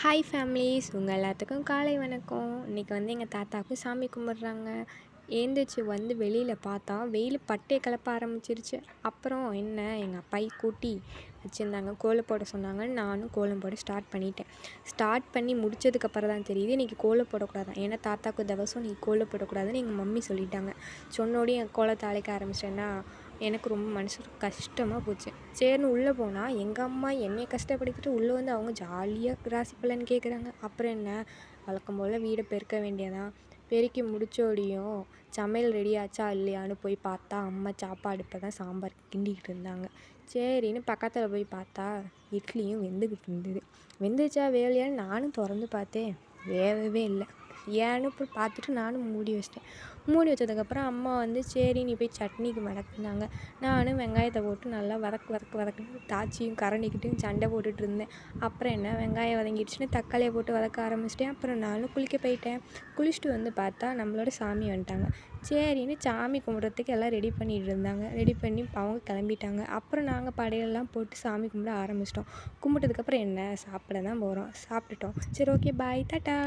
Hi families உங்கள் எல்லாத்துக்கும் காலை வணக்கம். இன்றைக்கி வந்து எங்கள் தாத்தாவுக்கு சாமி கும்பிட்றாங்க. ஏந்திரிச்சு வந்து வெளியில் பார்த்தா வெயில் பட்டையை கிளப்ப ஆரம்பிச்சிருச்சு. அப்புறம் என்ன எங்கள் அப்பாயி கூட்டி வச்சுருந்தாங்க, கோலம் போட சொன்னாங்க. நானும் கோலம் போட ஸ்டார்ட் பண்ணி முடித்ததுக்கப்புறம் தான் தெரியுது இன்றைக்கி கோலம் போடக்கூடாது. ஏன்னா தாத்தாவுக்கு தவசம் நீ கோலம் போடக்கூடாதுன்னு எங்கள் மம்மி சொல்லிட்டாங்க. சொன்னோடய என் கோலத்தை அழைக்க ஆரம்பிச்சிட்டேன்னா எனக்கு ரொம்ப மனசு கஷ்டமாக போச்சு. சரின்னு உள்ளே போனால் எங்கள் அம்மா என்னைய கஷ்டப்படுத்திட்டு உள்ளே வந்து அவங்க ஜாலியாக ராசி பலன் கேட்குறாங்க. அப்புறம் என்ன, வழக்கம் போல் வீடை பெருக்க வேண்டியதான். பெருக்கி முடிச்சோடையும் சமையல் ரெடி ஆச்சா இல்லையான்னு போய் பார்த்தா அம்மா சாப்பாடு இப்போ தான் சாம்பார் கிண்டிக்கிட்டு இருந்தாங்க. சரின்னு பக்கத்தில் போய் பார்த்தா இட்லியும் வெந்துக்கிட்டு இருந்தது. வெந்துச்சா வேலையான்னு நானும் திறந்து பார்த்தேன், வேகவே இல்லை. ஏன்னு போய் பார்த்துட்டு நானும் மூடி வச்சிட்டேன். மூடி வச்சதுக்கப்புறம் அம்மா வந்து சரி நீ போய் சட்னிக்கு வதக்குனாங்க. நானும் வெங்காயத்தை போட்டு நல்லா வதக்குன்னு தாச்சியும் கரண்டிக்கிட்டையும் சண்டை போட்டுட்டு இருந்தேன். அப்புறம் என்ன, வெங்காயம் வதங்கிடுச்சுன்னு தக்காளியை போட்டு வதக்க ஆரம்பிச்சிட்டேன். அப்புறம் நானும் குளிக்க போயிட்டேன். குளிச்சுட்டு வந்து பார்த்தா நம்மளோட சாமி வந்துட்டாங்க. சரின்னு சாமி கும்பிட்றதுக்கு எல்லாம் ரெடி பண்ணிகிட்டு இருந்தாங்க. ரெடி பண்ணி அவங்க கிளம்பிட்டாங்க. அப்புறம் நாங்கள் படையெல்லாம் போட்டு சாமி கும்பிட ஆரம்பிச்சிட்டோம். கும்பிட்டதுக்கப்புறம் என்ன, சாப்பிட தான் போகிறோம். சாப்பிட்டுட்டோம். சரி, ஓகே, பாய், டாட்டா.